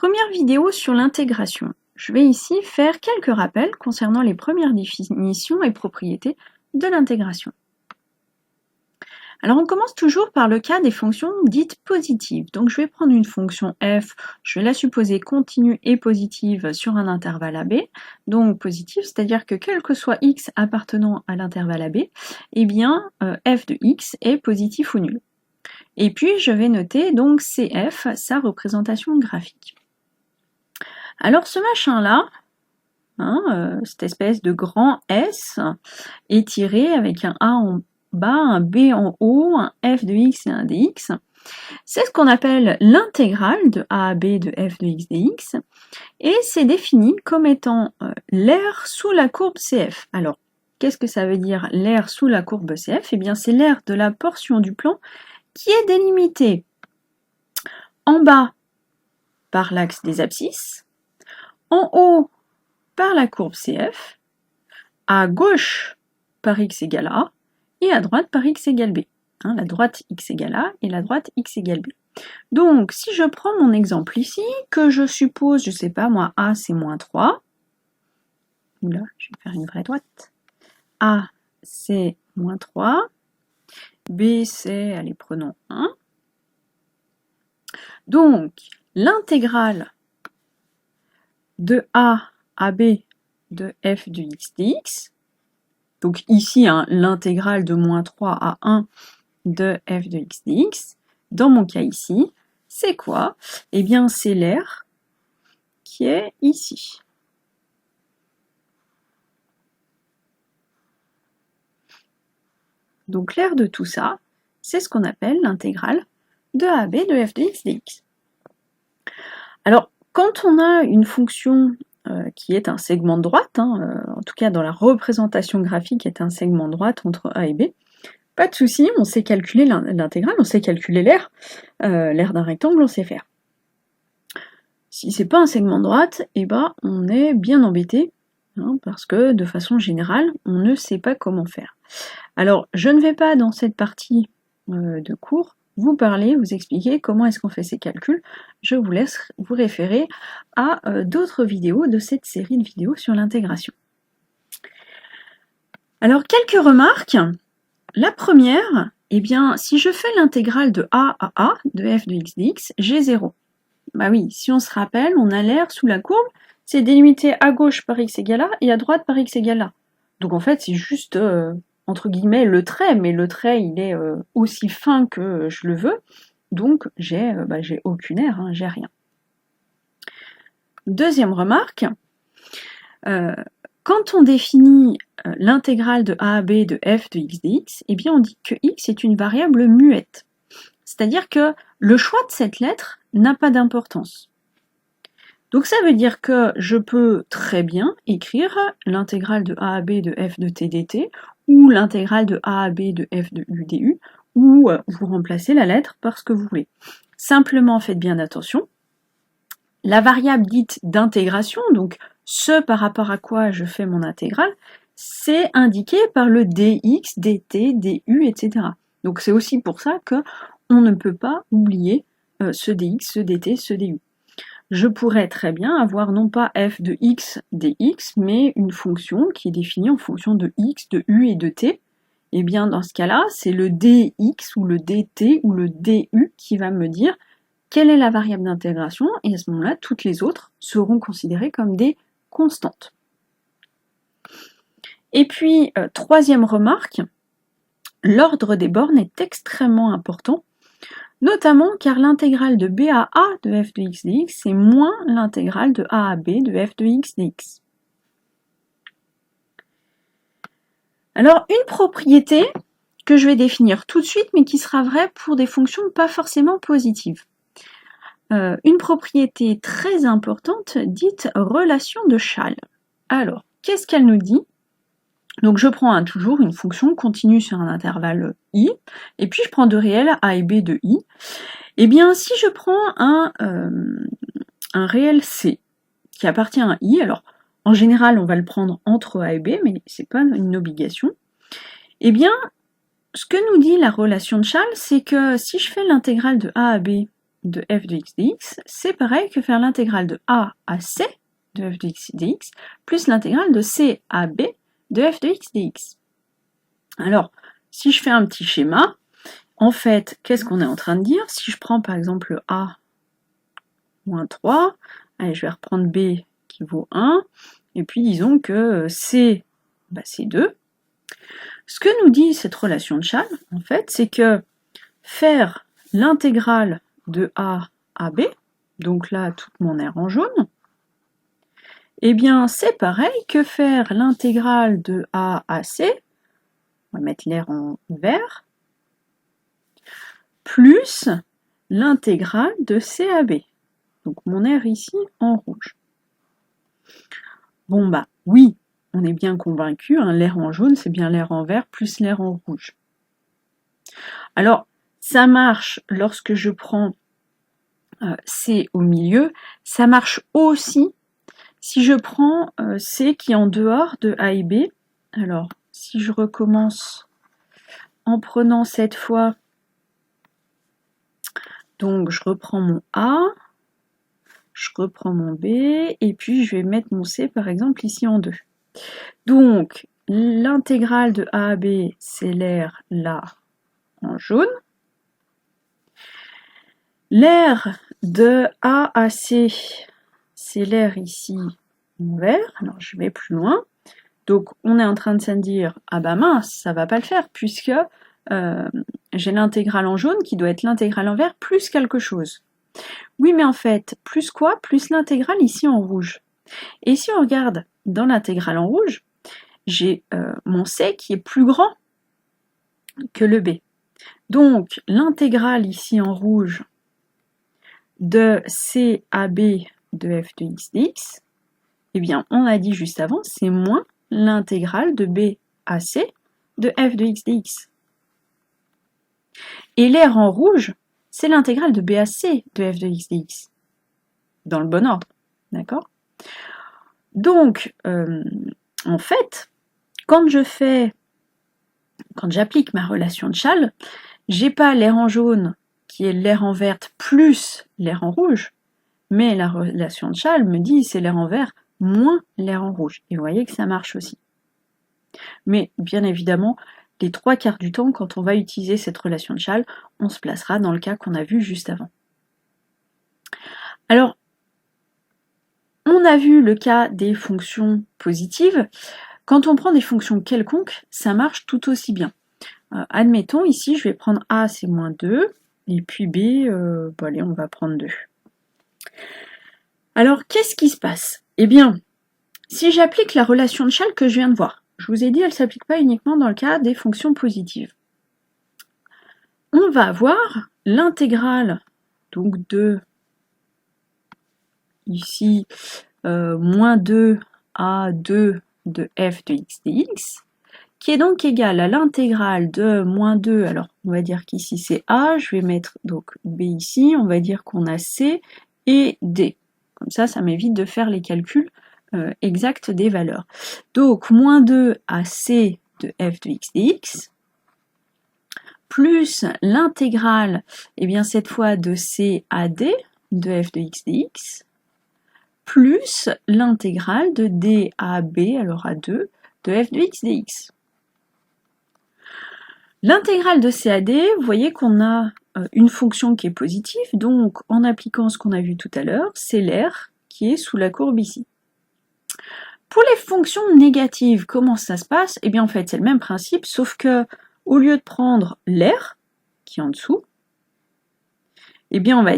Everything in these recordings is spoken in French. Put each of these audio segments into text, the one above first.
Première vidéo sur l'intégration. Je vais ici faire quelques rappels concernant les premières définitions et propriétés de l'intégration. Alors on commence toujours par le cas des fonctions dites positives. Donc je vais prendre une fonction f, je vais la supposer continue et positive sur un intervalle AB. Donc positive, c'est-à-dire que quel que soit x appartenant à l'intervalle AB, eh bien f de x est positif ou nul. Et puis je vais noter donc CF, sa représentation graphique. Alors ce machin-là, cette espèce de grand S étiré avec un A en bas, un B en haut, un F de X et un dx, c'est ce qu'on appelle l'intégrale de A à B de F de X dx, et c'est défini comme étant l'aire sous la courbe CF. Alors, qu'est-ce que ça veut dire l'aire sous la courbe CF? Eh bien, c'est l'aire de la portion du plan qui est délimitée en bas par l'axe des abscisses, en haut par la courbe CF, à gauche par x égale A, et à droite par x égale B. La droite x égale A et la droite x égale B. Donc, si je prends mon exemple ici, que je suppose, je sais pas moi, A c'est moins 3, oula, je vais faire une vraie droite, A c'est moins 3, B c'est, allez, prenons 1. Donc, l'intégrale de A à B de f de x dx, donc ici l'intégrale de moins 3 à 1 de f de x dx, dans mon cas ici, c'est quoi? Eh bien c'est l'aire qui est ici. Donc l'aire de tout ça, c'est ce qu'on appelle l'intégrale de a à b de f de x dx. Alors, quand on a une fonction qui est un segment de droite, en tout cas dans la représentation graphique est un segment de droite entre A et B, pas de souci, on sait calculer l'intégrale, on sait calculer l'aire d'un rectangle, on sait faire. Si c'est pas un segment de droite, eh ben on est bien embêté, parce que de façon générale, on ne sait pas comment faire. Alors, je ne vais pas dans cette partie de cours vous parler, vous expliquer comment est-ce qu'on fait ces calculs. Je vous laisse vous référer à d'autres vidéos de cette série de vidéos sur l'intégration. Alors, quelques remarques. La première, eh bien, si je fais l'intégrale de A à A de f de x dx, j'ai 0. Bah oui, si on se rappelle, on a l'aire sous la courbe, c'est délimité à gauche par x égale A et à droite par x égale A. Donc en fait, c'est juste, entre guillemets, le trait, mais le trait, il est aussi fin que je le veux, donc j'ai aucune aire, j'ai rien. Deuxième remarque, quand on définit l'intégrale de a à b de f de x dx, eh bien on dit que x est une variable muette. C'est-à-dire que le choix de cette lettre n'a pas d'importance. Donc ça veut dire que je peux très bien écrire l'intégrale de a à b de f de t dt, ou l'intégrale de a à b de f de u du, ou vous remplacez la lettre par ce que vous voulez. Simplement faites bien attention, la variable dite d'intégration, donc ce par rapport à quoi je fais mon intégrale, c'est indiqué par le dx, dt, du, etc. Donc c'est aussi pour ça qu'on ne peut pas oublier ce dx, ce dt, ce du. Je pourrais très bien avoir non pas f de x dx, mais une fonction qui est définie en fonction de x, de u et de t. Et bien dans ce cas-là, c'est le dx ou le dt ou le du qui va me dire quelle est la variable d'intégration, et à ce moment-là, toutes les autres seront considérées comme des constantes. Et puis, troisième remarque, l'ordre des bornes est extrêmement important, notamment car l'intégrale de b à a de f de x dx, c'est moins l'intégrale de a à b de f de x dx. Alors, une propriété que je vais définir tout de suite, mais qui sera vraie pour des fonctions pas forcément positives. Une propriété très importante dite relation de Schall. Alors, qu'est-ce qu'elle nous dit? Donc je prends toujours une fonction continue sur un intervalle i, et puis je prends deux réels a et b de i. Eh bien, si je prends un réel c qui appartient à i, alors en général on va le prendre entre a et b, mais c'est pas une obligation. Eh bien, ce que nous dit la relation de Schall, c'est que si je fais l'intégrale de a à b de f de x dx, c'est pareil que faire l'intégrale de a à c de f de x dx, plus l'intégrale de c à b de f de x dx. Alors, si je fais un petit schéma, en fait, qu'est-ce qu'on est en train de dire? Si je prends par exemple a moins 3, allez, je vais reprendre b qui vaut 1, et puis disons que c, c'est 2. Ce que nous dit cette relation de Chasles, en fait, c'est que faire l'intégrale de a à b, donc là, toute mon aire en jaune, eh bien, c'est pareil que faire l'intégrale de a à c, on va mettre l'aire en vert, plus l'intégrale de c à b. Donc mon aire ici en rouge. Bon oui, on est bien convaincu, hein, l'aire en jaune, c'est bien l'aire en vert plus l'aire en rouge. Alors, ça marche lorsque je prends C au milieu, ça marche aussi si je prends C qui est en dehors de A et B. Alors, si je recommence en prenant cette fois, donc je reprends mon A, je reprends mon B, et puis je vais mettre mon C par exemple ici en 2. Donc, l'intégrale de A à B, c'est l'aire là en jaune. L'aire de A à C, c'est l'aire ici en vert. Alors je vais plus loin. Donc on est en train de se dire, ah bah mince, ça va pas le faire, puisque j'ai l'intégrale en jaune qui doit être l'intégrale en vert plus quelque chose. Oui, mais en fait, plus quoi? Plus l'intégrale ici en rouge. Et si on regarde dans l'intégrale en rouge, j'ai mon C qui est plus grand que le B. Donc l'intégrale ici en rouge de C à B de f de x dx, eh bien on a dit juste avant, c'est moins l'intégrale de B à C de f de x dx. Et l'aire en rouge, c'est l'intégrale de B à C de f de x dx. Dans le bon ordre, d'accord? Donc, en fait, quand j'applique ma relation de Chasles, j'ai pas l'aire en jaune qui est l'aire en verte plus l'aire en rouge, mais la relation de Chasles me dit c'est l'aire en vert moins l'aire en rouge. Et vous voyez que ça marche aussi. Mais bien évidemment, les 3/4 du temps, quand on va utiliser cette relation de Chasles, on se placera dans le cas qu'on a vu juste avant. Alors, on a vu le cas des fonctions positives. Quand on prend des fonctions quelconques, ça marche tout aussi bien. Admettons, ici, je vais prendre A, c'est moins 2, et puis B, allez, on va prendre 2. Alors, qu'est-ce qui se passe? Eh bien, si j'applique la relation de Chasles que je viens de voir, je vous ai dit, elle ne s'applique pas uniquement dans le cas des fonctions positives. On va avoir l'intégrale donc de, ici, moins 2 à 2 de f de x dx, qui est donc égal à l'intégrale de moins 2, alors on va dire qu'ici c'est A, je vais mettre donc B ici, on va dire qu'on a C et D. Comme ça m'évite de faire les calculs exacts des valeurs. Donc moins 2 à C de f de x dx, plus l'intégrale, et bien cette fois de C à D de f de x dx, plus l'intégrale de D à B, alors à 2, de f de x dx. L'intégrale de C à D, vous voyez qu'on a une fonction qui est positive, donc en appliquant ce qu'on a vu tout à l'heure, c'est l'aire qui est sous la courbe ici. Pour les fonctions négatives, comment ça se passe? Eh bien en fait c'est le même principe, sauf que au lieu de prendre l'aire, qui est en dessous, eh bien on va...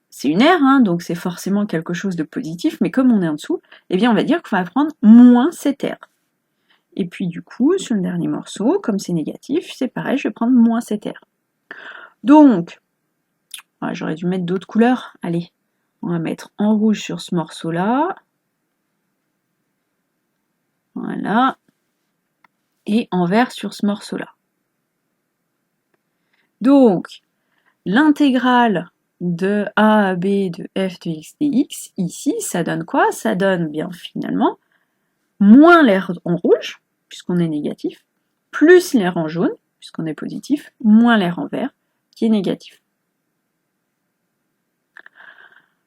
c'est une aire, hein, donc c'est forcément quelque chose de positif, mais comme on est en dessous, eh bien on va dire qu'on va prendre moins cette aire. Et puis du coup, sur le dernier morceau, comme c'est négatif, c'est pareil, je vais prendre moins cette aire. Donc, j'aurais dû mettre d'autres couleurs. Allez, on va mettre en rouge sur ce morceau-là. Voilà. Et en vert sur ce morceau-là. Donc, l'intégrale de a à b de f de x dx, ici, ça donne quoi? Ça donne bien finalement moins l'aire en rouge, puisqu'on est négatif, plus l'aire en jaune, puisqu'on est positif, moins l'aire en vert, qui est négatif.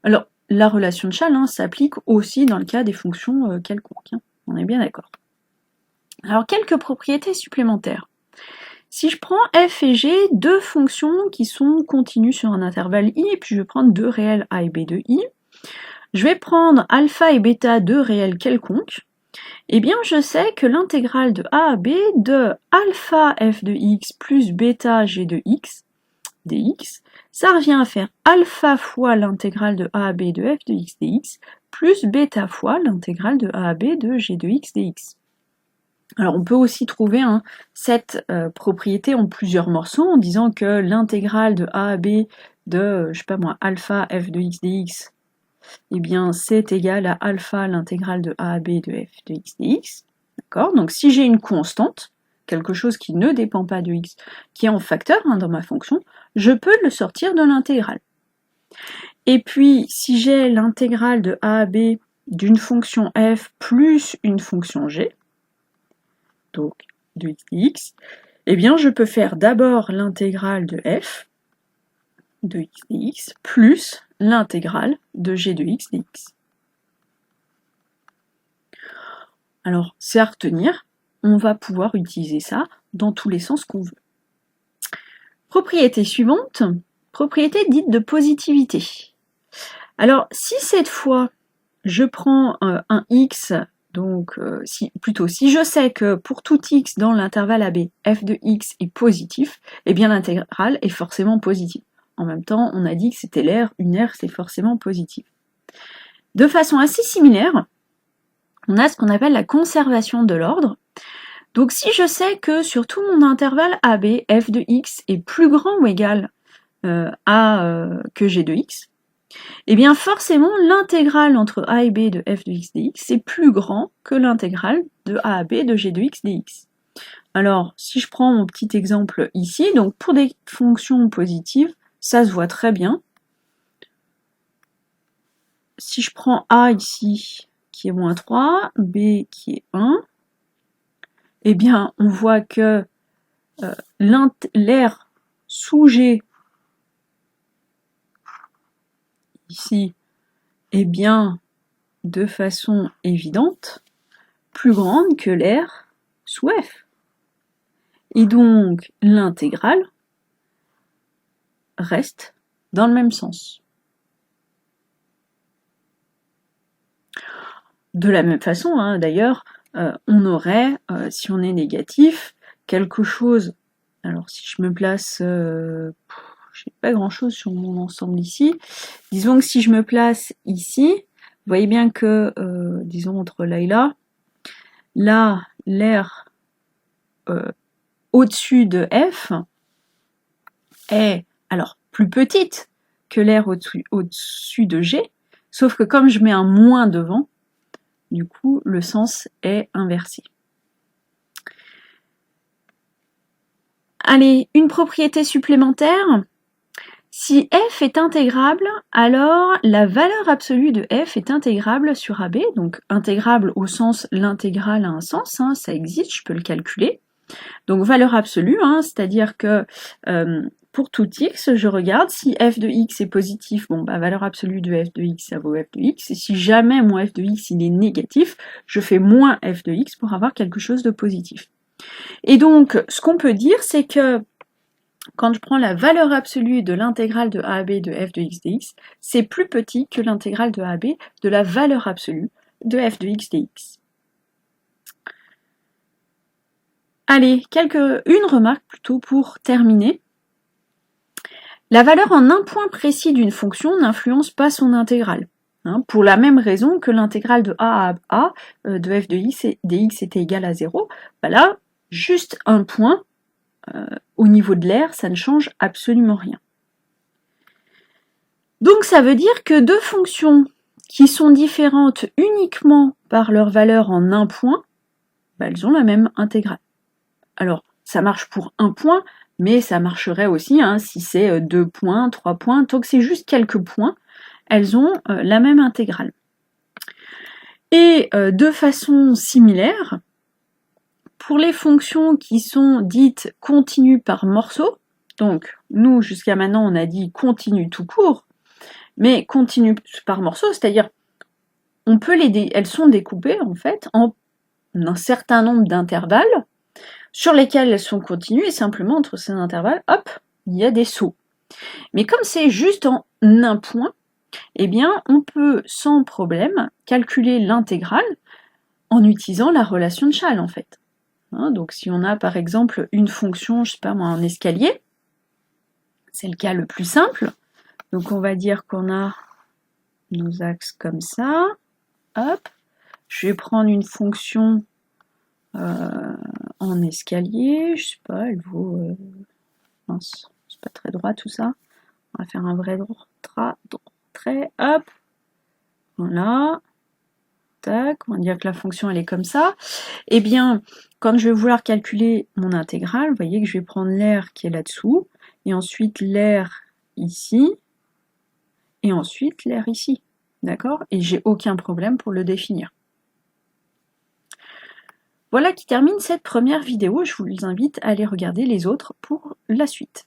Alors, la relation de Châle s'applique aussi dans le cas des fonctions quelconques, on est bien d'accord. Alors, quelques propriétés supplémentaires. Si je prends f et g, deux fonctions qui sont continues sur un intervalle i, et puis je vais prendre deux réels a et b de i, je vais prendre alpha et bêta, deux réels quelconques, eh bien je sais que l'intégrale de a à b de alpha f de x plus bêta g de x, dx, ça revient à faire alpha fois l'intégrale de a à b de f de x dx, plus bêta fois l'intégrale de a à b de g de x dx. Alors on peut aussi trouver cette propriété en plusieurs morceaux en disant que l'intégrale de a à b de, je sais pas moi, alpha f de x dx, eh bien c'est égal à alpha l'intégrale de a à b de f de x dx. D'accord? Donc si j'ai une constante, quelque chose qui ne dépend pas de x, qui est en facteur dans ma fonction, je peux le sortir de l'intégrale. Et puis si j'ai l'intégrale de a à b d'une fonction f plus une fonction g, donc de x dx, eh bien je peux faire d'abord l'intégrale de f de x dx plus l'intégrale de g de x dx. Alors c'est à retenir, on va pouvoir utiliser ça dans tous les sens qu'on veut. Propriété suivante, propriété dite de positivité. Alors si cette fois je prends un x, donc si je sais que pour tout x dans l'intervalle AB, f de x est positif, eh bien l'intégrale est forcément positive. En même temps, on a dit que c'était l'aire, une aire c'est forcément positif. De façon assez similaire, on a ce qu'on appelle la conservation de l'ordre. Donc si je sais que sur tout mon intervalle AB, f de x est plus grand ou égal que g de x, eh bien forcément l'intégrale entre a et b de f de x dx est plus grand que l'intégrale de a à b de g de x dx. Alors si je prends mon petit exemple ici, donc pour des fonctions positives, ça se voit très bien. Si je prends a ici qui est moins 3, b qui est 1, eh bien on voit que l'aire sous g ici est bien de façon évidente plus grande que l'aire sous f. Et donc l'intégrale reste dans le même sens. De la même façon, d'ailleurs, on aurait, si on est négatif, quelque chose. Alors si je me place, j'ai pas grand chose sur mon ensemble ici. Disons que si je me place ici, vous voyez bien que, disons entre là et là, l'aire au-dessus de f est alors plus petite que l'aire au-dessus de g, sauf que comme je mets un moins devant, du coup le sens est inversé. Allez, une propriété supplémentaire. Si f est intégrable, alors la valeur absolue de f est intégrable sur AB, donc intégrable au sens l'intégrale a un sens, ça existe, je peux le calculer. Donc valeur absolue, c'est-à-dire que pour tout x, je regarde si f de x est positif, valeur absolue de f de x, ça vaut f de x, et si jamais mon f de x il est négatif, je fais moins f de x pour avoir quelque chose de positif. Et donc, ce qu'on peut dire, c'est que quand je prends la valeur absolue de l'intégrale de a à b de f de x dx, c'est plus petit que l'intégrale de a à b de la valeur absolue de f de x dx. Allez, une remarque plutôt pour terminer. La valeur en un point précis d'une fonction n'influence pas son intégrale, pour la même raison que l'intégrale de a à a de f de x dx était égale à 0. Là, juste un point au niveau de l'aire, ça ne change absolument rien. Donc ça veut dire que deux fonctions qui sont différentes uniquement par leur valeur en un point, elles ont la même intégrale. Alors, ça marche pour un point, mais ça marcherait aussi si c'est 2 points, 3 points, tant que c'est juste quelques points, elles ont la même intégrale. Et de façon similaire, pour les fonctions qui sont dites continues par morceaux, donc nous jusqu'à maintenant on a dit continue tout court, mais continue par morceaux, c'est-à-dire elles sont découpées en fait en un certain nombre d'intervalles sur lesquels elles sont continues, et simplement entre ces intervalles, hop, il y a des sauts. Mais comme c'est juste en un point, eh bien, on peut sans problème calculer l'intégrale en utilisant la relation de Chasles, en fait. Hein, donc si on a par exemple une fonction, je sais pas moi, en escalier, c'est le cas le plus simple, donc on va dire qu'on a nos axes comme ça, hop, je vais prendre une fonction en escalier, je sais pas, elle vaut... mince, c'est pas très droit tout ça. On va faire un vrai trait, hop, voilà, tac, on va dire que la fonction elle est comme ça. Eh bien, quand je vais vouloir calculer mon intégrale, vous voyez que je vais prendre l'air qui est là-dessous, et ensuite l'air ici, et ensuite l'air ici, d'accord? Et j'ai aucun problème pour le définir. Voilà qui termine cette première vidéo, je vous invite à aller regarder les autres pour la suite.